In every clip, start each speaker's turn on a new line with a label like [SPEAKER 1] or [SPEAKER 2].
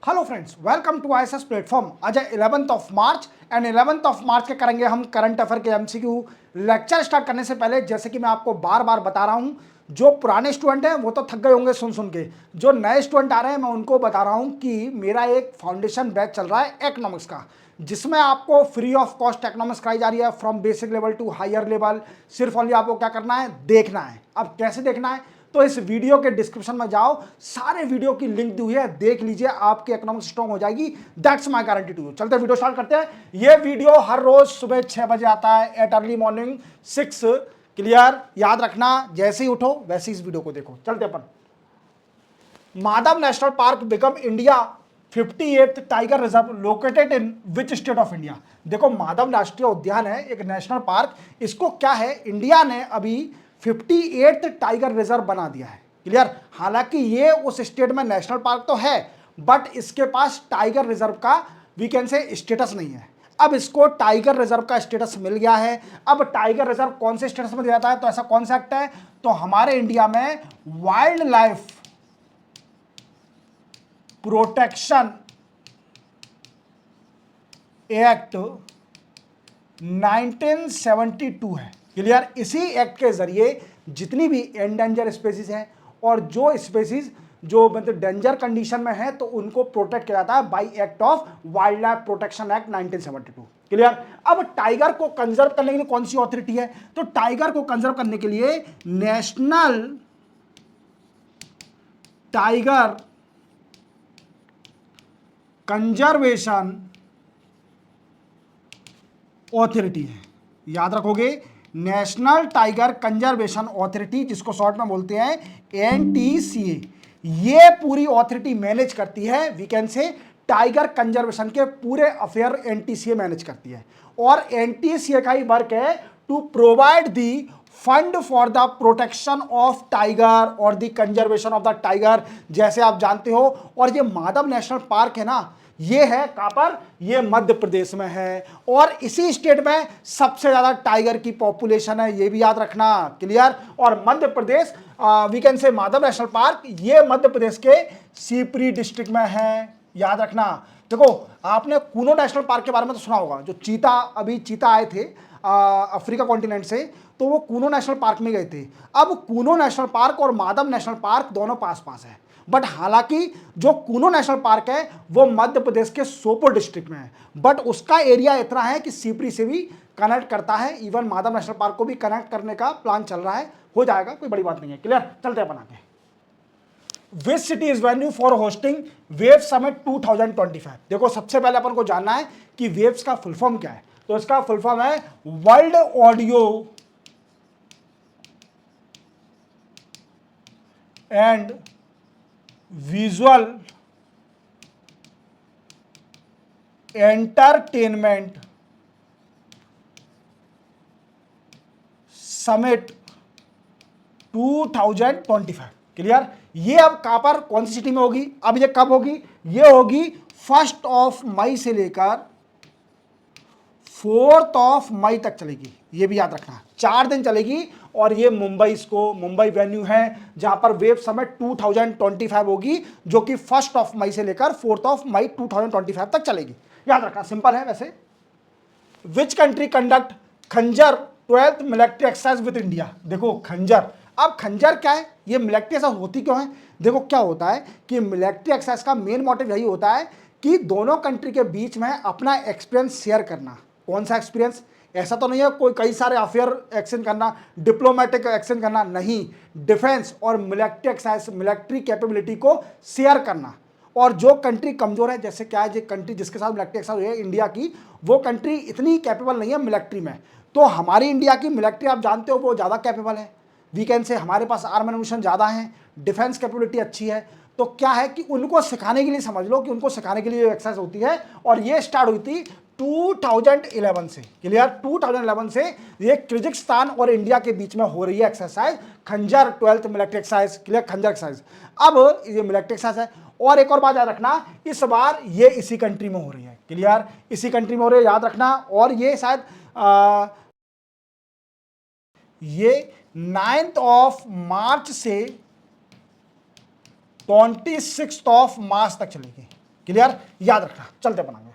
[SPEAKER 1] Hello friends, welcome to ISS platform. आज है 11th of March and 11th of March के करेंगे हम करंट अफेयर के एमसीक्यू। लेक्चर स्टार्ट करने से पहले जैसे कि मैं आपको बार बार बता रहा हूं, जो पुराने स्टूडेंट हैं वो तो थक गए होंगे सुन सुन के, जो नए स्टूडेंट आ रहे हैं मैं उनको बता रहा हूं कि मेरा एक फाउंडेशन बैच चल रहा है इकोनॉमिक्स का, जिसमें आपको फ्री ऑफ कॉस्ट इकोनॉमिक्स कराई जा रही है from basic level to higher level. सिर्फ ओनली आपको क्या करना है, देखना है। अब कैसे देखना है, तो इस वीडियो के डिस्क्रिप्शन में जाओ, सारे वीडियो की लिंक दी हुई है, देख लीजिए, आपकी इकोनॉमिक्स स्ट्रांग हो जाएगी। That's my guarantee to you. चलते वीडियो स्टार्ट करते हैं। ये वीडियो हर रोज सुबह 6 बजे आता है एट अर्ली मॉर्निंग 6। क्लियर? याद रखना, जैसे ही उठो वैसे ही इस वीडियो को देखो। चलते अपन। Madhav national park become India 58th tiger reserve located in which state of India. देखो, माधव राष्ट्रीय उद्यान है, एक नेशनल पार्क। इसको क्या है, इंडिया ने अभी 58th टाइगर रिजर्व बना दिया है। क्लियर? हालांकि ये उस स्टेट में नेशनल पार्क तो है, बट इसके पास टाइगर रिजर्व का वी कैन से स्टेटस नहीं है। अब इसको टाइगर रिजर्व का स्टेटस मिल गया है। अब टाइगर रिजर्व कौन से स्टेटस में दिया जाता है, तो ऐसा कौन सा एक्ट है, तो हमारे इंडिया में वाइल्ड लाइफ प्रोटेक्शन एक्ट 1972 है। क्लियर? इसी एक्ट के जरिए जितनी भी एंडेंजर स्पेसीज हैं और जो स्पेसीज जो मतलब डेंजर कंडीशन में है, तो उनको प्रोटेक्ट किया जाता है bye act of wild life protection act 1972। Clear? अब टाइगर को कंजर्व करने के लिए कौन सी ऑथोरिटी है, तो टाइगर को कंजर्व करने के लिए नेशनल टाइगर कंजर्वेशन ऑथोरिटी है। याद रखोगे, नेशनल टाइगर कंजर्वेशन ऑथोरिटी, जिसको शॉर्ट में बोलते हैं एनटीसीए। ये पूरी ऑथोरिटी मैनेज करती है, we can say tiger conservation के पूरे अफेयर एनटीसीए मैनेज करती है। और एनटीसीए का ही वर्क है to provide the fund for the protection of tiger और the conservation of the tiger, जैसे आप जानते हो। और ये माधव नेशनल पार्क है ना, ये है कहां पर, ये मध्य प्रदेश में है, और इसी स्टेट में सबसे ज्यादा टाइगर की पॉपुलेशन है, ये भी याद रखना। क्लियर? और मध्य प्रदेश वी कैन से माधव नेशनल पार्क, ये मध्य प्रदेश के सीपरी डिस्ट्रिक्ट में है, याद रखना। देखो, आपने कूनो नेशनल पार्क के बारे में तो सुना होगा, जो चीता आए थे अफ्रीका कॉन्टिनेंट से, तो वो कूनो नेशनल पार्क में गए थे। अब कूनो नेशनल पार्क और माधव नेशनल पार्क दोनों पास पास है, बट हालांकि जो कूनो नेशनल पार्क है वो मध्य प्रदेश के सोपोर डिस्ट्रिक्ट में है, बट उसका एरिया इतना है कि सीपरी से भी कनेक्ट करता है। इवन माधव नेशनल पार्क को भी कनेक्ट करने का प्लान चल रहा है, हो जाएगा, कोई बड़ी बात नहीं है। क्लियर? चलते हैं अपन आगे। Which city is venue for hosting wave summit 2025। देखो, सबसे पहले अपन को जानना है कि वेव्स का फुल फॉर्म क्या है, तो इसका फुल फॉर्म है world audio and visual entertainment summit 2025। Clear? ये अब कहां पर, कौन सी सिटी में होगी, अब ये कब होगी, ये होगी 1 मई से लेकर 4 मई तक चलेगी, ये भी याद रखना। 4 दिन चलेगी, और ये मुंबई वेन्यू है जहां पर वेव समिट 2025 होगी, जो कि 1 मई से लेकर 4 मई 2025 तक चलेगी। याद रखना, सिंपल है वैसे। विच कंट्री कंडक्ट खंजर 12th military exercise with India. देखो, खंजर, अब खंजर क्या है, ये मिलिट्री एक्सरसाइज होती क्यों है, देखो क्या होता है कि मिलिट्री एक्सरसाइज का मेन मोटिव यही होता है कि दोनों कंट्री के बीच में अपना एक्सपीरियंस शेयर करना। कौन सा एक्सपीरियंस, ऐसा तो नहीं है कोई कई सारे अफेयर एक्सचेंज करना, डिप्लोमेटिक एक्सचेंज करना, नहीं, डिफेंस और मिलिट्री एक्सरसाइज, मिलिट्री कैपेबिलिटी को शेयर करना। और जो कंट्री कमजोर है, जैसे क्या है, जो कंट्री जिसके साथ मिलिट्री एक्सरसाइज है इंडिया की, वो कंट्री इतनी कैपेबल नहीं है मिलिट्री में, तो हमारी इंडिया की मिलिट्री आप जानते हो वो ज़्यादा कैपेबल है। वी कैन से हमारे पास आर्म एम्यूनिशन ज़्यादा है, डिफेंस कैपेबिलिटी अच्छी है। तो क्या है कि उनको सिखाने के लिए, समझ लो कि उनको सिखाने के लिए एक्सरसाइज होती है, और ये स्टार्ट हुई थी 2011 से। क्लियर? 2011 से ये किर्गिस्तान और इंडिया के बीच में हो रही है एक्सरसाइज, खंजर 12th मिलिट्री एक्सरसाइज। क्लियर? खंजर एक्सरसाइज, अब ये मिलिट्री एक्सरसाइज है। और एक और बात याद रखना, इस बार ये इसी कंट्री में हो रही है। क्लियर? इसी कंट्री में हो रही है, याद रखना। और ये शायद ये 9 मार्च से 26 मार्च तक चलेगी। क्लियर, याद रखना, चलते बनाएंगे।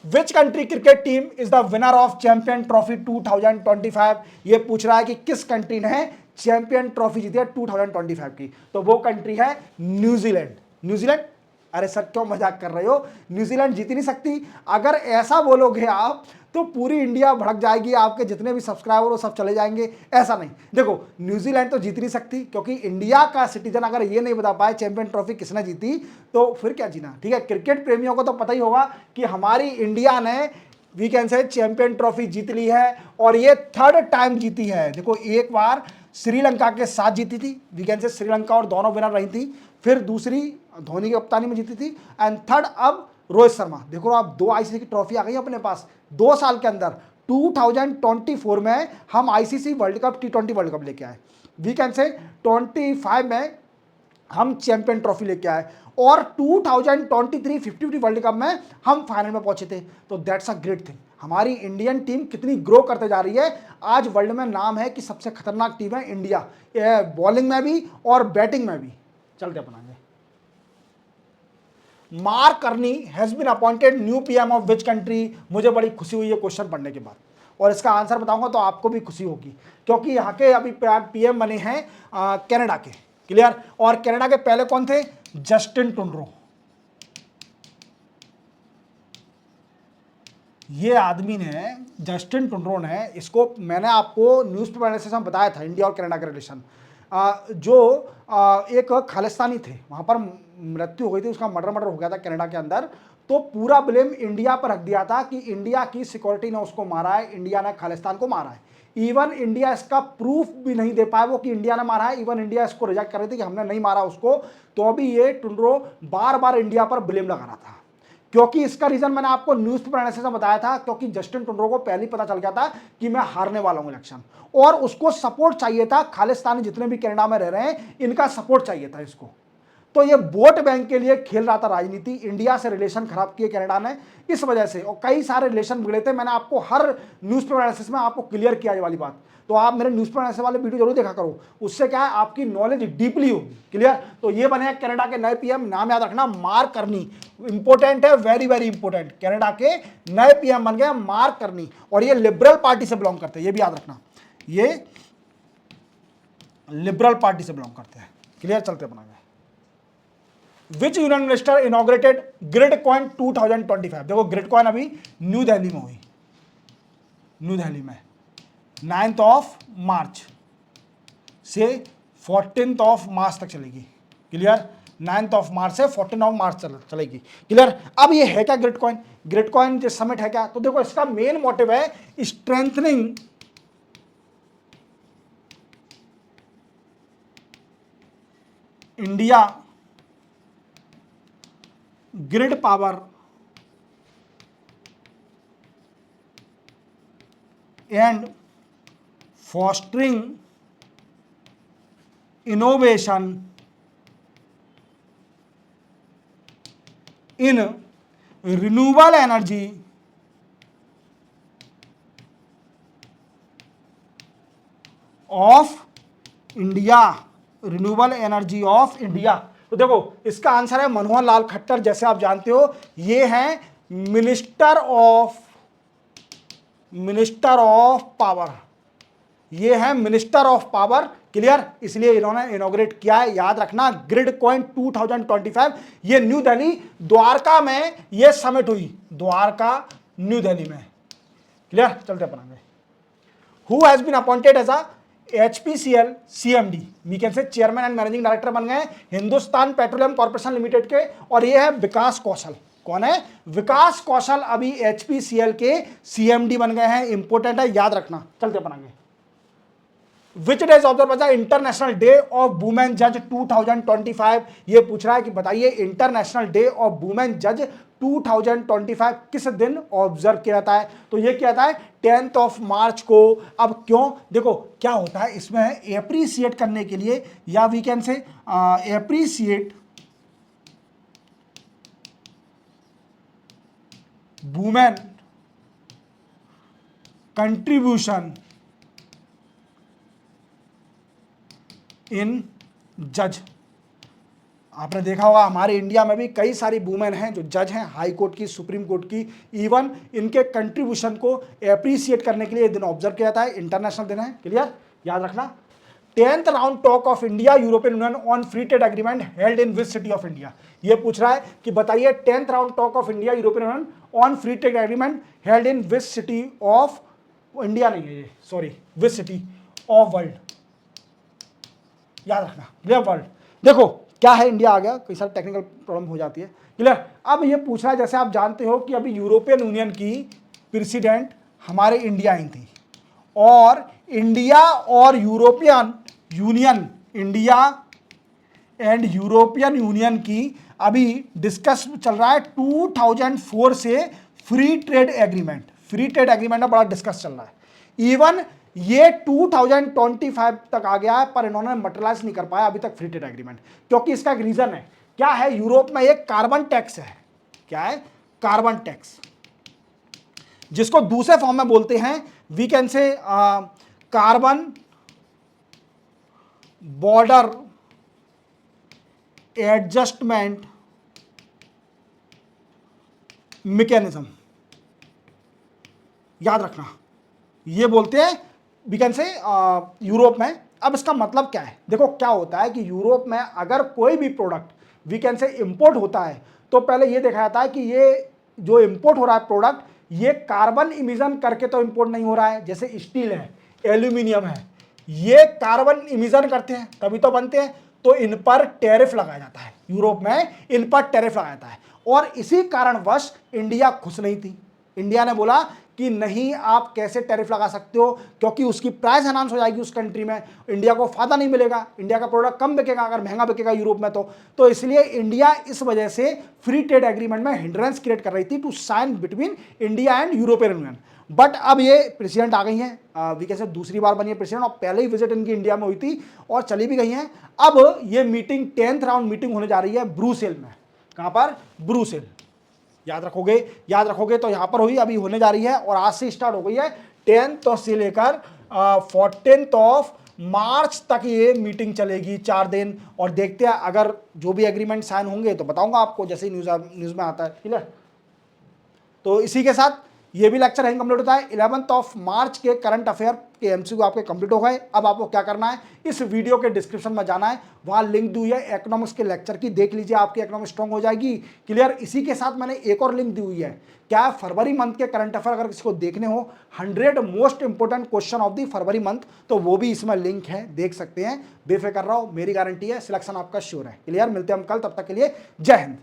[SPEAKER 1] Which country cricket team is the winner of champion trophy 2025? ये पूछ रहा है कि किस कंट्री ने चैंपियन ट्रॉफी जीती है 2025 की, तो वो कंट्री है न्यूजीलैंड। न्यूजीलैंड, अरे सर क्यों मजाक कर रहे हो, न्यूजीलैंड जीत ही नहीं सकती। अगर ऐसा बोलोगे आप तो पूरी इंडिया भड़क जाएगी, आपके जितने भी सब्सक्राइबर वो सब चले जाएंगे। ऐसा नहीं, देखो न्यूजीलैंड तो जीत नहीं सकती, क्योंकि इंडिया का सिटीजन अगर ये नहीं बता पाए चैंपियन ट्रॉफी किसने जीती तो फिर क्या जीना। ठीक है, क्रिकेट प्रेमियों को तो पता ही होगा कि हमारी इंडिया ने we can say champion trophy जीत ली है, और ये थर्ड टाइम जीती है। देखो एक बार श्रीलंका के साथ जीती थी, वी कैन से श्रीलंका और दोनों विनर रही थी, फिर दूसरी धोनी की कप्तानी में जीती थी, एंड थर्ड अब रोहित शर्मा। देखो आप, 2 आईसीसी की ट्रॉफी आ गई अपने पास 2 साल के अंदर। 2024 में हम ICC world cup T20 world cup लेके आए, वी कैन से 25 में हम चैंपियन ट्रॉफी लेके आए, और 2023 50 वर्ल्ड कप में हम फाइनल में पहुंचे थे। तो दैट्स अ ग्रेट थिंग। हमारी इंडियन टीम कितनी ग्रो करते जा रही है, आज वर्ल्ड में नाम है कि सबसे खतरनाक टीम है इंडिया, बॉलिंग में भी और बैटिंग में भी। चलते अपनाएंगे। Mark Carney has been appointed new PM of which country? मुझे बड़ी खुशी हुई है क्वेश्चन पढ़ने के बाद, और इसका आंसर बताऊंगा तो आपको भी खुशी होगी, क्योंकि यहाँ के अभी पीएम बने हैं कनाडा के। क्लियर, और कनाडा के पहले कौन थे? Justin Trudeau. ये आदमी ने, जस्टिन ट्रूडो ने, इसको मैंने आपको न्यूज़पेपर एनालिसिस में बताया था, इंडिया और कनाडा के रिलेशन। जो एक खालिस्तानी थे, वहाँ पर मृत्यु हो गई थी, उसका मर्डर हो गया था कनाडा के अंदर, तो पूरा ब्लेम इंडिया पर रख दिया था कि इंडिया की सिक्योरिटी ने उसको मारा है, इंडिया ने खालिस्तान को मारा है। इवन इंडिया इसका प्रूफ भी नहीं दे पाया वो कि इंडिया ने मारा है, इवन इंडिया इसको रिजेक्ट कर रही थी कि हमने नहीं मारा उसको। तो अभी ये ट्रूडो बार बार इंडिया पर ब्लेम लगा रहा था, क्योंकि इसका रीजन मैंने आपको न्यूज़पेपर एनालिसिस में बताया था, क्योंकि जस्टिन ट्रूडो को पहले ही पता चल गया था कि मैं हारने वाला हूं इलेक्शन, और उसको सपोर्ट चाहिए था, खालिस्तानी जितने भी कनाडा में रह रहे हैं इनका सपोर्ट चाहिए था इसको। तो ये वोट बैंक के लिए खेल रहा था राजनीति, इंडिया से रिलेशन खराब किए कनाडा ने इस वजह से, और कई सारे रिलेशन बिगड़े थे। मैंने आपको हर न्यूज़पेपर एनालिसिस में आपको क्लियर किया ये वाली बात, तो आप मेरे न्यूज़पेपर एनालिसिस वाले वीडियो जरूर देखा करो, उससे क्या है आपकी नॉलेज डीपली होगी। क्लियर, तो ये बने कनाडा के नए पीएम, नाम याद रखना मार्क कर्नी, इंपोर्टेंट है, वेरी वेरी इंपोर्टेंट। कनाडा के नए पीएम बन गए मार्क कर्नी, और ये लिबरल पार्टी से बिलोंग करते हैं, ये भी याद रखना, ये लिबरल पार्टी से बिलोंग करते हैं। क्लियर, चलते अपना। विच union minister inaugurated grid coin 2025? देखो ग्रिड कॉइन अभी न्यू दिल्ली में हुई, न्यू दिल्ली में 9 मार्च से 14 मार्च तक चलेगी। क्लियर, 9 मार्च से 14 मार्च चलेगी। क्लियर, अब ये है क्या ग्रिड कॉइन? ग्रिड कॉइन जो समिट है क्या? तो देखो इसका मेन मोटिव है strengthening India grid power and fostering innovation in renewable energy of India, renewable energy of India. तो देखो इसका आंसर है मनोहर लाल खट्टर, जैसे आप जानते हो ये हैं मिनिस्टर ऑफ पावर, ये है मिनिस्टर ऑफ पावर। क्लियर, इसलिए इन्होंने इनॉग्रेट किया है, याद रखना ग्रिड कॉइन 2025। ये न्यू दिल्ली द्वारका में ये समिट हुई, द्वारका न्यू दिल्ली में। क्लियर, चलते अपनाएंगे। Who has been appointed as a HPCL CMD, we can say chairman and managing director बन गए हिंदुस्तान पेट्रोलियम कॉर्पोरेशन लिमिटेड के, और ये है विकास कौशल। कौन है? विकास कौशल अभी HPCL के CMD बन गए हैं, इंपोर्टेंट है, याद रखना। चलते अपनाएंगे। Which day is observe international day of women जज 2025? ये पूछ रहा है कि बताइए इंटरनेशनल डे ऑफ वुमेन जज 2025 किस दिन ऑब्जर्व किया जाता है? तो ये किया जाता है 10 मार्च को। अब क्यों? देखो क्या होता है इसमें, एप्रिसिएट करने के लिए, या we can say appreciate women contribution in जज आपने देखा होगा हमारे इंडिया में भी कई सारी वुमेन हैं जो जज हैं हाई कोर्ट की, सुप्रीम कोर्ट की। इवन इनके कंट्रीब्यूशन को अप्रिशिएट करने के लिए दिन ऑब्जर्व किया जाता है, इंटरनेशनल दिन है। क्लियर, याद रखना। 10th round talk of India European union on free trade agreement held in which city of India. ये पूछ रहा है कि बताइए 10th round talk of India European union on free trade agreement held in which city of India, नहीं है ये, sorry, which city of world. याद रखना, क्लियर, वर्ल्ड। देखो क्या है, इंडिया आ गया, कई सारी टेक्निकल प्रॉब्लम हो जाती है। क्लियर। अब ये पूछ रहा है, जैसे आप जानते हो कि अभी यूरोपियन यूनियन की प्रेसिडेंट हमारे इंडिया आई थी, और इंडिया और European union, India and European union की अभी डिस्कस चल रहा है 2004 से free trade agreement. Free trade agreement में बड़ा डिस्कस चल रहा है। इवन ये 2025 तक आ गया है, पर इन्होंने मटेरियलाइज नहीं कर पाया अभी तक फ्री ट्रेड एग्रीमेंट, क्योंकि इसका एक रीजन है। क्या है, यूरोप में एक कार्बन टैक्स है। क्या है, कार्बन टैक्स, जिसको दूसरे फॉर्म में बोलते हैं, we can say carbon border adjustment mechanism. याद रखना, ये बोलते हैं वी कैन से यूरोप में। अब इसका मतलब क्या है, देखो क्या होता है कि यूरोप में अगर कोई भी product we can say import होता है, तो पहले ये देखा जाता है कि ये जो इंपोर्ट हो रहा है प्रोडक्ट, ये कार्बन इमिशन करके तो इंपोर्ट नहीं हो रहा है। जैसे स्टील है, एल्यूमिनियम है, ये कार्बन इमिशन करते हैं तभी तो बनते हैं, तो इन पर टैरिफ लगाया जाता है। यूरोप में इन पर टैरिफ लगाया जाता है, और इसी कारणवश इंडिया खुश नहीं थी। इंडिया ने बोला कि नहीं, आप कैसे टैरिफ लगा सकते हो, क्योंकि उसकी प्राइस अनाउंस हो जाएगी उस कंट्री में, इंडिया को फायदा नहीं मिलेगा, इंडिया का प्रोडक्ट कम बिकेगा अगर महंगा बिकेगा यूरोप में। तो इसलिए इंडिया इस वजह से फ्री ट्रेड एग्रीमेंट में हिंड्रेंस क्रिएट कर रही थी to sign between India and European Union. But अब ये प्रेसिडेंट आ गई हैं, वी कैसे दूसरी बार बनी है प्रेसिडेंट, और पहले ही विजिट इनकी इंडिया में हुई थी और चली भी गई हैं। अब ये मीटिंग 10th राउंड मीटिंग होने जा रही है ब्रुसेल में। कहाँ पर, ब्रुसेल। याद रखोगे तो यहां पर हुई, अभी होने जा रही है, और आज से स्टार्ट हो गई है। 10th से लेकर 14th ऑफ मार्च तक ये मीटिंग चलेगी, 4 दिन। और देखते हैं, अगर जो भी एग्रीमेंट साइन होंगे तो बताऊंगा आपको, जैसे ही न्यूज में आता है। ठीक है, तो इसी के साथ ये भी लेक्चर है कंप्लीट होता है। 11th ऑफ मार्च के करंट अफेयर के एमसीक्यू आपके कंप्लीट हो गए। अब आपको क्या करना है, इस वीडियो के डिस्क्रिप्शन में जाना है, वहां लिंक दी हुई है इकोनॉमिक्स के लेक्चर की, देख लीजिए, आपकी इकोनॉमिक्स स्ट्रॉन्ग हो जाएगी। क्लियर। इसी के साथ मैंने एक और लिंक दी हुई है, क्या फरवरी मंथ के करंट अफेयर अगर किसी को देखने हो, 100 most important question of the February month, तो वो भी इसमें लिंक है, देख सकते हैं। बेफिक्र रहो, मेरी गारंटी है सिलेक्शन आपका श्योर है। क्लियर। मिलते हैं हम कल, तब तक के लिए जय हिंद।